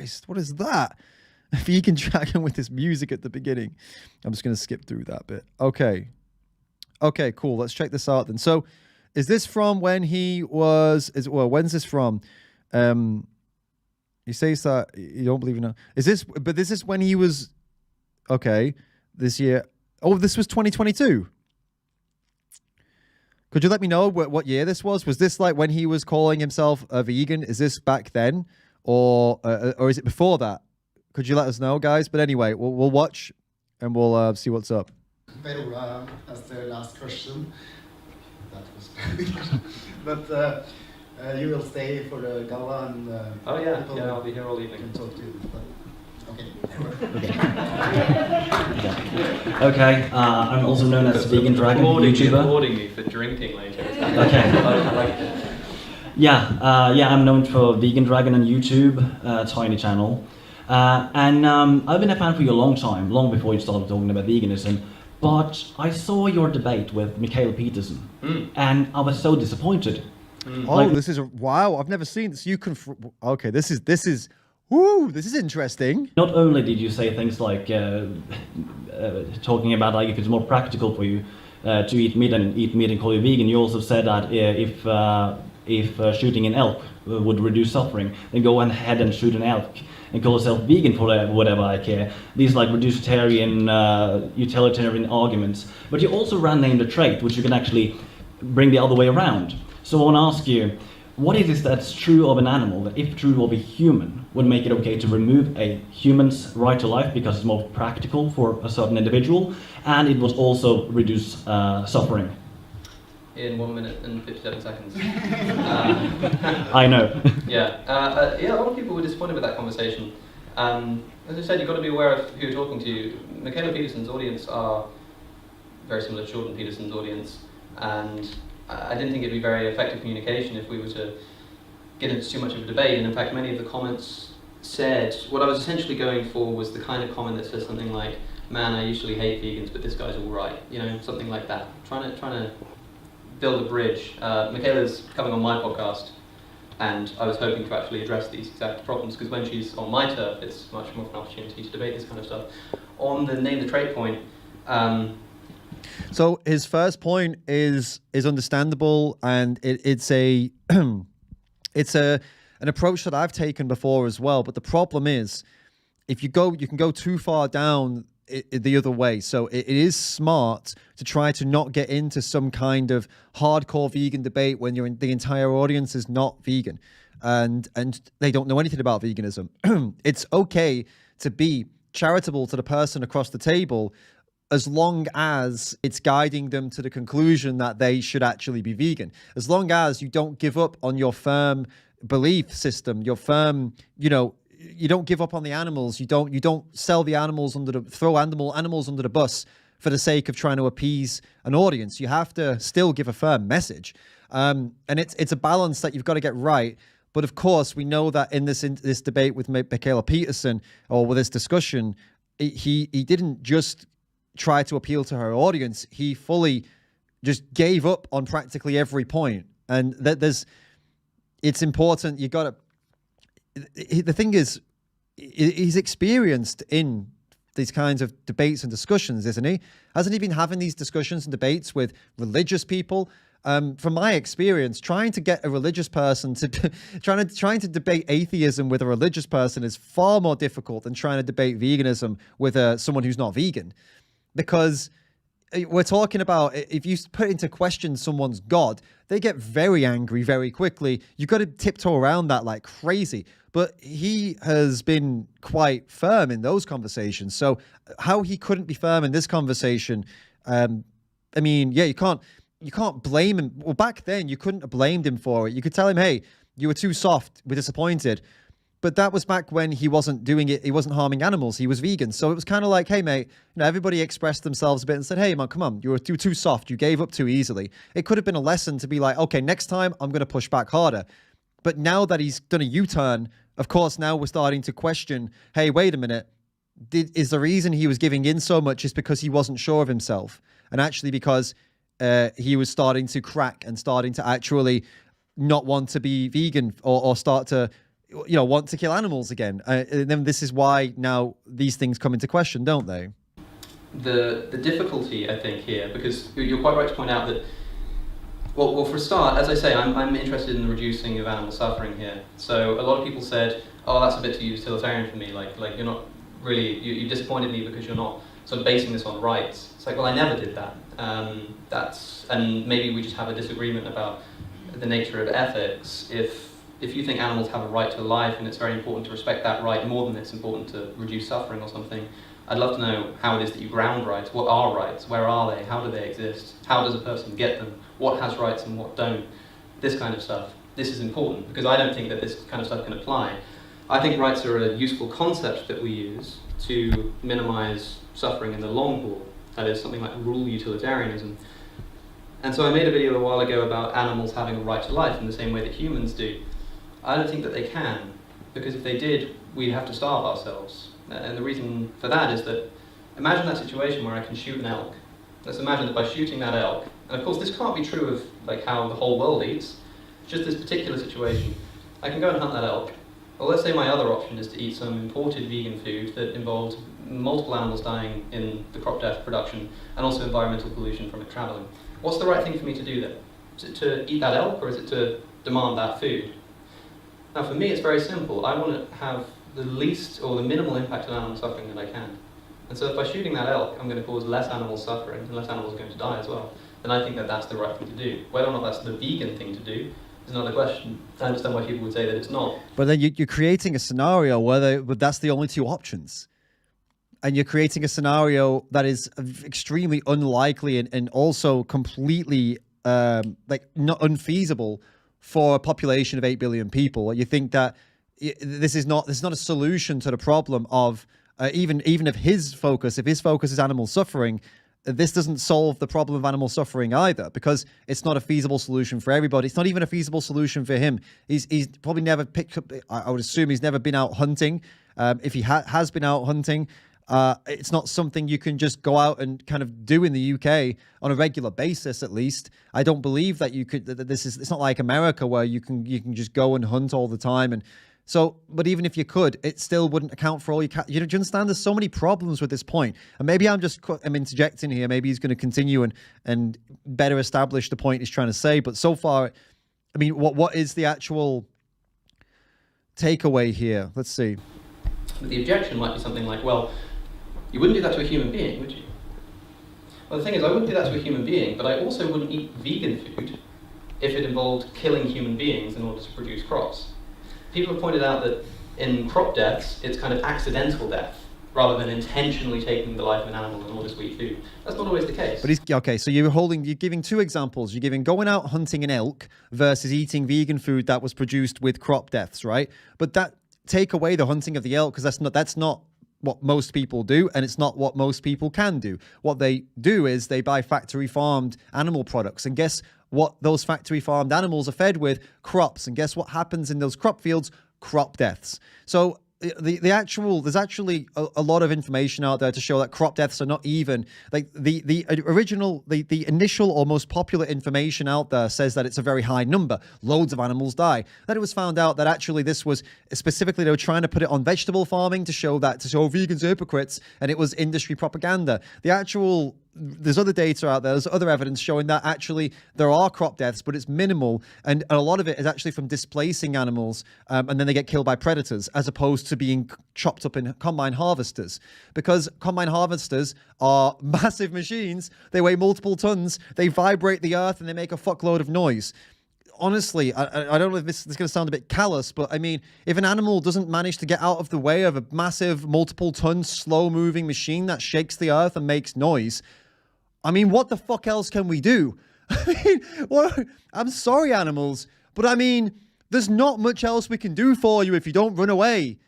Christ, what is that? A vegan dragon with this music at the beginning. I'm just going to skip through that bit. Okay. Okay, cool. Let's check this out then. So is this from when he was, when's this from? He says that you don't believe in it. But this is when he was, okay, this year. Oh, this was 2022. Could you let me know what year this was? Was this like when he was calling himself a vegan? Is this back then? Or is it before that? Could you let us know, guys? But anyway, we'll watch and we'll see what's up. Verora as the last question. That was but you will stay for the gala and oh yeah, I'll be here all evening. Can talk to you. Okay. Okay, I'm also known as Vegan Dragon, YouTuber. Applauding you for drinking later. Okay. I like it. Yeah, I'm known for Vegan Dragon on YouTube, tiny channel. And I've been a fan for you a long time, long before you started talking about veganism. But I saw your debate with Mikhail Peterson, and I was so disappointed. Oh, this is wow! I've never seen this. Okay, this is. Woo, this is interesting. Not only did you say things like talking about like if it's more practical for you to eat meat and call you vegan, you also said that if shooting an elk would reduce suffering, then go ahead and shoot an elk and call yourself vegan for whatever I care. These like reducitarian, utilitarian arguments. But you also named a trait which you can actually bring the other way around. So I want to ask you, what is it that's true of an animal that, if true of a human, would make it okay to remove a human's right to life because it's more practical for a certain individual, and it would also reduce suffering? In 1 minute and 57 seconds. I know. Yeah, a lot of people were disappointed with that conversation. As I said, you've got to be aware of who you're talking to. Michaela Peterson's audience are very similar to Jordan Peterson's audience, and I didn't think it'd be very effective communication if we were to get into too much of a debate. And in fact, many of the comments said, what I was essentially going for was the kind of comment that says something like, man, I usually hate vegans, but this guy's all right. You know, something like that. Trying to build a bridge. Michaela's coming on my podcast, and I was hoping to actually address these exact problems, because when she's on my turf, it's much more of an opportunity to debate this kind of stuff. On the name the trait point, so his first point is understandable, and it's an approach that I've taken before as well. But the problem is, if you can go too far down the other way. So it is smart to try to not get into some kind of hardcore vegan debate when the entire audience is not vegan and they don't know anything about veganism. It's okay to be charitable to the person across the table as long as it's guiding them to the conclusion that they should actually be vegan. As long as you don't give up on your firm belief system, your firm, you don't give up on the animals. You don't sell the animals throw animals under the bus for the sake of trying to appease an audience. You have to still give a firm message. And it's a balance that you've got to get right. But of course, we know that in this debate with Michaela Peterson, or with this discussion, he didn't just try to appeal to her audience. He fully just gave up on practically every point. And it's important. You got to, the thing is, he's experienced in these kinds of debates and discussions, isn't he? Hasn't he been having these discussions and debates with religious people? From my experience, trying to get a religious person to trying to debate atheism with a religious person is far more difficult than trying to debate veganism with someone who's not vegan. Because we're talking about, if you put into question someone's God, they get very angry very quickly. You've got to tiptoe around that like crazy. But he has been quite firm in those conversations. So how he couldn't be firm in this conversation, I mean, yeah, you can't blame him. Well, back then, you couldn't have blamed him for it. You could tell him, hey, you were too soft, we're disappointed. But that was back when he wasn't doing it. He wasn't harming animals. He was vegan. So it was kind of like, hey, mate, everybody expressed themselves a bit and said, hey, man, come on, you were too soft. You gave up too easily. It could have been a lesson to be like, okay, next time I'm going to push back harder. But now that he's done a U-turn, of course, now we're starting to question, hey, wait a minute. Is the reason he was giving in so much is because he wasn't sure of himself? And actually because he was starting to crack and starting to actually not want to be vegan or start to want to kill animals again. And then this is why now these things come into question, don't they? The difficulty, I think, here, because you're quite right to point out that, well, for a start, as I say, I'm interested in the reducing of animal suffering here. So a lot of people said, oh, that's a bit too utilitarian for me, like you're not really, you disappointed me because you're not sort of basing this on rights. It's like, well, I never did that. And maybe we just have a disagreement about the nature of ethics. If you think animals have a right to life and it's very important to respect that right more than it's important to reduce suffering or something, I'd love to know how it is that you ground rights. What are rights? Where are they? How do they exist? How does a person get them? What has rights and what don't? This kind of stuff. This is important because I don't think that this kind of stuff can apply. I think rights are a useful concept that we use to minimize suffering in the long haul. That is something like rural utilitarianism. And so I made a video a while ago about animals having a right to life in the same way that humans do. I don't think that they can, because if they did, we'd have to starve ourselves. And the reason for that is that, imagine that situation where I can shoot an elk. Let's imagine that by shooting that elk, and of course this can't be true of like how the whole world eats, just this particular situation, I can go and hunt that elk. Well, let's say my other option is to eat some imported vegan food that involves multiple animals dying in the crop death production and also environmental pollution from it traveling. What's the right thing for me to do then? Is it to eat that elk or is it to demand that food? Now for me it's very simple. I want to have the least or the minimal impact on animal suffering that I can. And so if by shooting that elk I'm going to cause less animal suffering and less animals are going to die as well, then I think that that's the right thing to do. Whether or not that's the vegan thing to do is another question. I understand why people would say that it's not. But then you're creating a scenario where that's the only two options. And you're creating a scenario that is extremely unlikely and also completely not unfeasible for a population of 8 billion people. You think that this is not a solution to the problem of even if his focus is animal suffering, this doesn't solve the problem of animal suffering either, because it's not a feasible solution for everybody. It's not even a feasible solution for him. He's probably never picked up, I would assume he's never been out hunting. If he has been out hunting, it's not something you can just go out and kind of do in the UK on a regular basis, at least. I don't believe that you could, it's not like America where you can just go and hunt all the time. And so, but even if you could, it still wouldn't account for all your do you understand? There's so many problems with this point. And maybe I'm interjecting here. Maybe he's going to continue and better establish the point he's trying to say. But so far, I mean, what is the actual takeaway here? Let's see. The objection might be something like, well, you wouldn't do that to a human being, would you? Well, the thing is, I wouldn't do that to a human being, but I also wouldn't eat vegan food if it involved killing human beings in order to produce crops. People have pointed out that in crop deaths, it's kind of accidental death, rather than intentionally taking the life of an animal in order to eat food. That's not always the case. But okay, so you're giving two examples. You're giving going out hunting an elk versus eating vegan food that was produced with crop deaths, right? But that take away the hunting of the elk, because that's not what most people do, and it's not what most people can do. What they do is they buy factory farmed animal products, and guess what those factory farmed animals are fed with? Crops. And guess what happens in those crop fields? Crop deaths. So there's actually a lot of information out there to show that crop deaths are not even like the initial or most popular information out there says that it's a very high number. Loads of animals die. Then it was found out that actually this was specifically, they were trying to put it on vegetable farming to show vegans are hypocrites, and it was industry propaganda. There's other data out there, there's other evidence showing that actually there are crop deaths, but it's minimal, and a lot of it is actually from displacing animals, and then they get killed by predators, as opposed to being chopped up in combine harvesters. Because combine harvesters are massive machines, they weigh multiple tons, they vibrate the earth, and they make a fuckload of noise. Honestly, I don't know if this is going to sound a bit callous, but I mean, if an animal doesn't manage to get out of the way of a massive, multiple-ton, slow-moving machine that shakes the earth and makes noise, I mean, what the fuck else can we do? I mean, I'm sorry, animals, but I mean, there's not much else we can do for you if you don't run away,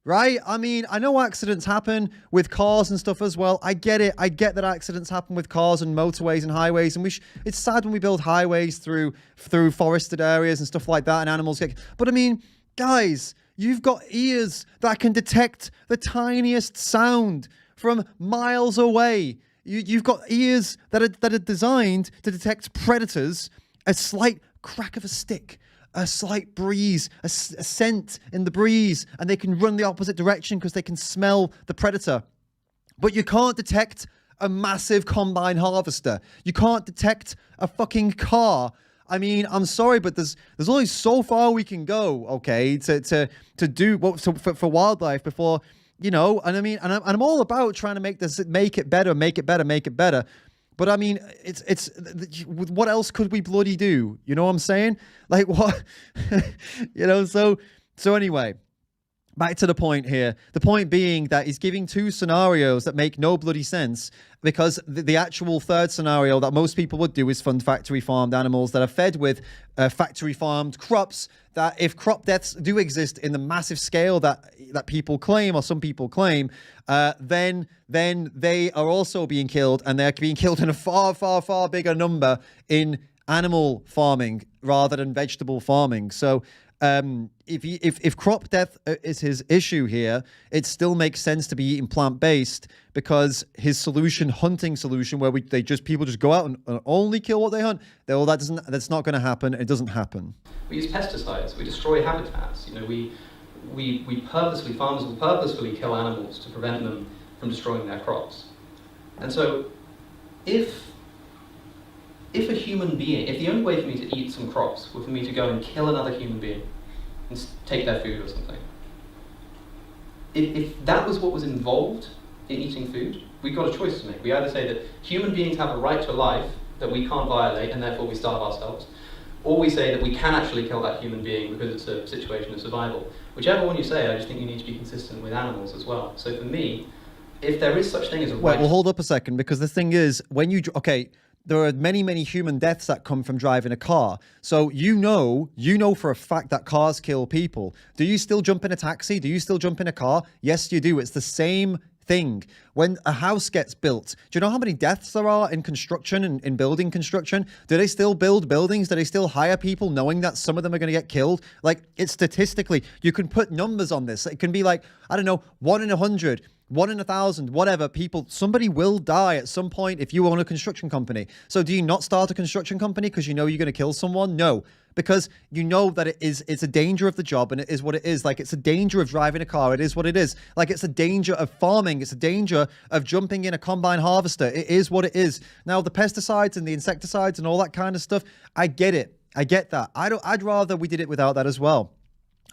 right? I mean, I know accidents happen with cars and stuff as well. I get it. I get that accidents happen with cars and motorways and highways, and it's sad when we build highways through forested areas and stuff like that, and animals get. But I mean, guys, you've got ears that can detect the tiniest sound from miles away. You've got ears that are designed to detect predators, a slight crack of a stick, a slight breeze, a scent in the breeze, and they can run the opposite direction because they can smell the predator. But you can't detect a massive combine harvester. You can't detect a fucking car. I mean, I'm sorry, but there's only so far we can go, okay, to do what for wildlife before, you know. And I mean, and I'm all about trying to make it better. But I mean, it's what else could we bloody do? You know what I'm saying? Like what, you know? So anyway. Back to the point here. The point being that he's giving two scenarios that make no bloody sense, because the actual third scenario that most people would do is fund factory farmed animals that are fed with factory farmed crops, that if crop deaths do exist in the massive scale that people claim, or some people claim, then they are also being killed, and they're being killed in a far bigger number in animal farming rather than vegetable farming. So if crop death is his issue here, it still makes sense to be eating plant-based, because his hunting solution, where people just go out and only kill what they hunt, that's not going to happen. It doesn't happen. We use pesticides. We destroy habitats. You know, farmers will purposefully kill animals to prevent them from destroying their crops. And so, if a human being, if the only way for me to eat some crops were for me to go and kill another human being and take their food or something, if that was what was involved in eating food, we've got a choice to make. We either say that human beings have a right to life that we can't violate and therefore we starve ourselves, or we say that we can actually kill that human being because it's a situation of survival. Whichever one you say, I just think you need to be consistent with animals as well. So for me, if there is such thing as a right... Well, hold up a second, because the thing is, there are many human deaths that come from driving a car. So you know for a fact that cars kill people. Do you still jump in a taxi? Do you still jump in a car? Yes, you do. It's the same thing. When a house gets built, do you know how many deaths there are in construction and in building construction? Do they still build buildings? Do they still hire people knowing that some of them are going to get killed? Like, it's statistically, you can put numbers on this. It can be like, I don't know, 1 in 100, 1 in 1,000, whatever, people, somebody will die at some point if you own a construction company. So do you not start a construction company because you know you're going to kill someone? No, because you know that it's a danger of the job, and it is what it is. Like, it's a danger of driving a car. It is what it is. Like, it's a danger of farming. It's a danger of jumping in a combine harvester. It is what it is. Now, the pesticides and the insecticides and all that kind of stuff, I get it. I get that. I'd rather we did it without that as well.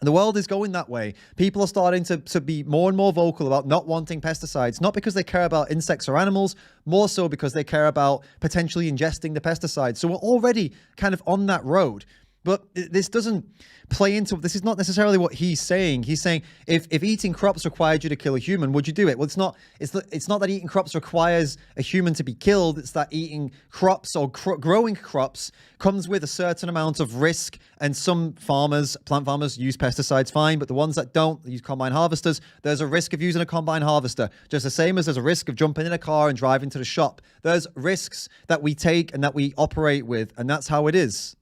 The world is going that way. People are starting to be more and more vocal about not wanting pesticides, not because they care about insects or animals, more so because they care about potentially ingesting the pesticides. So we're already kind of on that road. But this doesn't play into, this is not necessarily what he's saying. He's saying if eating crops required you to kill a human, would you do it? Well, it's not that eating crops requires a human to be killed. It's that eating crops or growing crops comes with a certain amount of risk. And some plant farmers use pesticides fine, but the ones that don't use combine harvesters, there's a risk of using a combine harvester. Just the same as there's a risk of jumping in a car and driving to the shop. There's risks that we take and that we operate with, and that's how it is.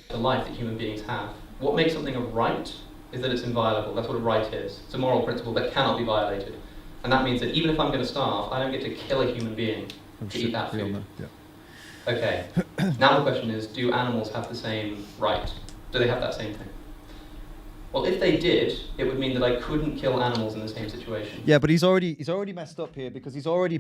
The life that human beings have. What makes something a right is that it's inviolable. That's what a right is. It's a moral principle that cannot be violated. And that means that even if I'm going to starve, I don't get to kill a human being to eat that food. Yeah. Okay. Now the question is, do animals have the same right? Do they have that same thing? Well, if they did, it would mean that I couldn't kill animals in the same situation. Yeah, but he's already messed up here, because he's already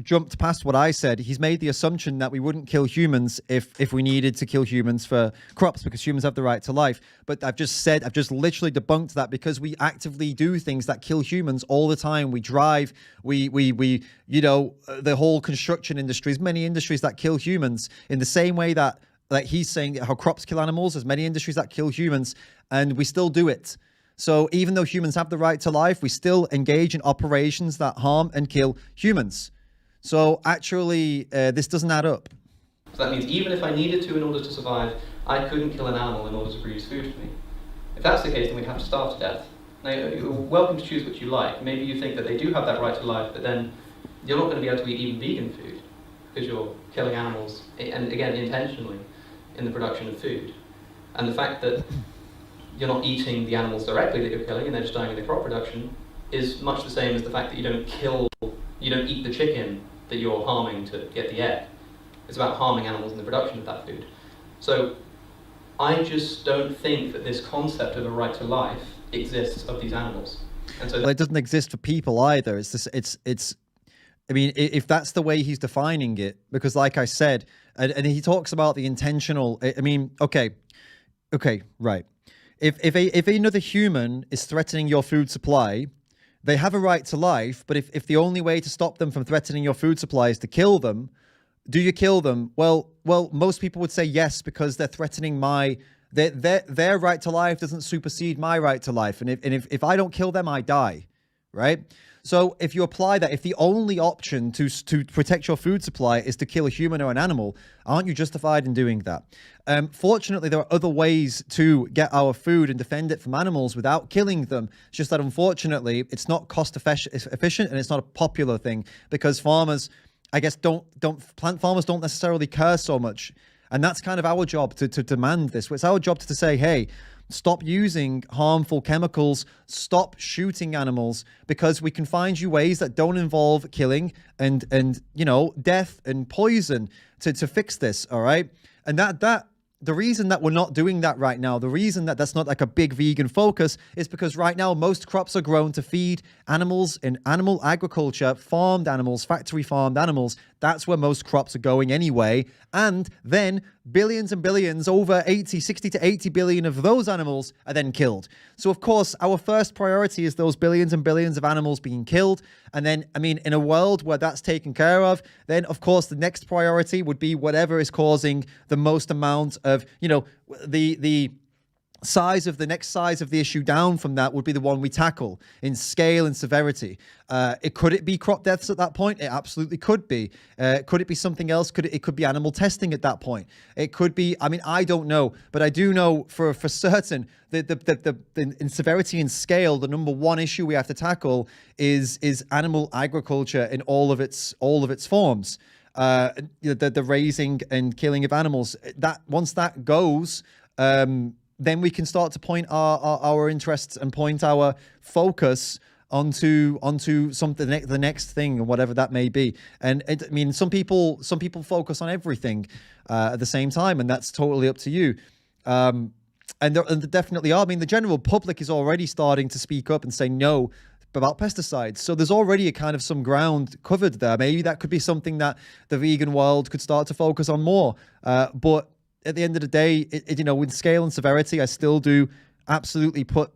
jumped past what I said. He's made the assumption that we wouldn't kill humans if we needed to kill humans for crops, because humans have the right to life. But I've just literally debunked that, because we actively do things that kill humans all the time. We drive, we the whole construction industries, many industries that kill humans, in the same way that he's saying how crops kill animals. There's many industries that kill humans, and we still do it. So even though humans have the right to life, we still engage in operations that harm and kill humans. So actually, this doesn't add up. So that means even if I needed to in order to survive, I couldn't kill an animal in order to produce food for me. If that's the case, then we'd have to starve to death. Now, you're welcome to choose what you like. Maybe you think that they do have that right to life, but then you're not going to be able to eat even vegan food, because you're killing animals, and again, intentionally, in the production of food. And the fact that you're not eating the animals directly that you're killing, and they're just dying in the crop production, is much the same as the fact that you don't eat the chicken that you're harming to get the egg. It's about harming animals in the production of that food. So I just don't think that this concept of a right to life exists of these animals. And so Well, it doesn't exist for people either. It's this. It's. I mean, if that's the way he's defining it, because like I said, and he talks about the intentional. I mean, okay, right. If another human is threatening your food supply, they have a right to life. But if the only way to stop them from threatening your food supply is to kill them, do you kill them? Well, most people would say yes, because they're threatening their right to life doesn't supersede my right to life. And if I don't kill them, I die, right? So if you apply that, if the only option to protect your food supply is to kill a human or an animal, aren't you justified in doing that? Fortunately, there are other ways to get our food and defend it from animals without killing them. It's just that unfortunately, it's not cost efficient and it's not a popular thing, because farmers, I guess, plant farmers don't necessarily care so much. And that's kind of our job to demand this. It's our job to say, hey, stop using harmful chemicals, stop shooting animals, because we can find you ways that don't involve killing and death and poison to fix this, all right? And that the reason that we're not doing that right now, the reason that that's not like a big vegan focus, is because right now most crops are grown to feed animals in animal agriculture, farmed animals, factory farmed animals. That's where most crops are going anyway. And then billions and billions, over 60 to 80 billion of those animals are then killed. So of course, our first priority is those billions and billions of animals being killed. And then, I mean, in a world where that's taken care of, then of course the next priority would be whatever is causing the most amount of, the next size of the issue down from that would be the one we tackle in scale and severity. Could it be crop deaths at that point? It absolutely could be. Could it be something else? It could be animal testing at that point. It could be, I mean, I don't know, but I do know for certain that in severity and scale, the number one issue we have to tackle is animal agriculture in all of its forms. The raising and killing of animals. That once that goes, then we can start to point our interests and point our focus onto something, the next thing, and whatever that may be. And I mean, some people focus on everything at the same time, and that's totally up to you. And there definitely are. I mean, the general public is already starting to speak up and say no about pesticides. So there's already a kind of some ground covered there. Maybe that could be something that the vegan world could start to focus on more. But at the end of the day, with scale and severity, I still do absolutely put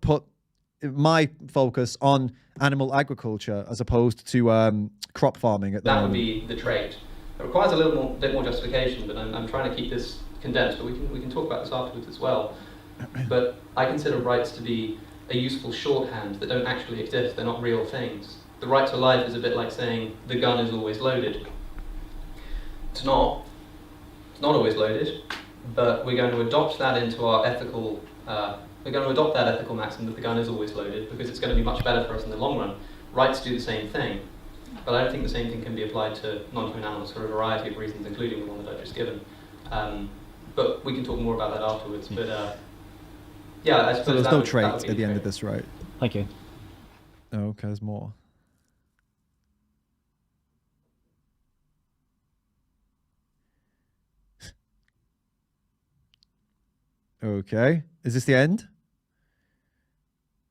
my focus on animal agriculture as opposed to crop farming at the moment. That would be the trait. It requires a bit more justification, but I'm trying to keep this condensed, but we can talk about this afterwards as well. But I consider rights to be a useful shorthand that don't actually exist. They're not real things. The right to life is a bit like saying the gun is always loaded. It's not always loaded. But we're going to adopt that into our ethical. We're going to adopt that ethical maxim that the gun is always loaded, because it's going to be much better for us in the long run. Rights do the same thing, but I don't think the same thing can be applied to non-human animals for a variety of reasons, including the one that I've just given. But we can talk more about that afterwards. But yeah, I suppose so there's no traits at the end of this, right? Thank you. Oh, okay, there's more. Okay. Is this the end?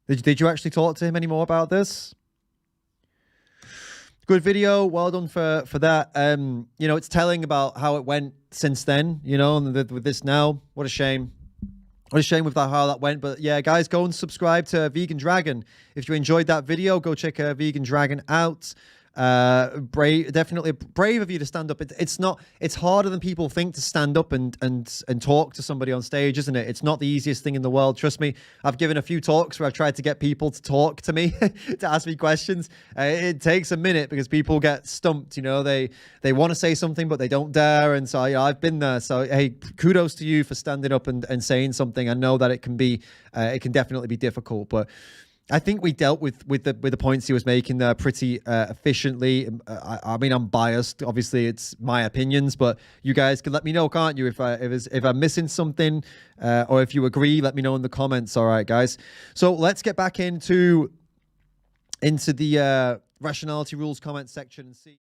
Did you actually talk to him any more about this? Good video. Well done for that. It's telling about how it went since then, and with this now. What a shame. What a shame with how that went. But yeah, guys, go and subscribe to Vegan Dragon. If you enjoyed that video, go check Vegan Dragon out. Definitely brave of you to stand up. It's harder than people think to stand up and talk to somebody on stage, isn't it? It's not the easiest thing in the world. Trust me. I've given a few talks where I've tried to get people to talk to me, to ask me questions. It takes a minute because people get stumped. They want to say something, but they don't dare. And so I've been there. So hey, kudos to you for standing up and saying something. I know that it can definitely be difficult, but I think we dealt with the points he was making there pretty efficiently. I mean, I'm biased. Obviously, it's my opinions, but you guys can let me know, can't you? If I'm missing something, or if you agree, let me know in the comments. All right, guys. So let's get back into the rationality rules comment section and see.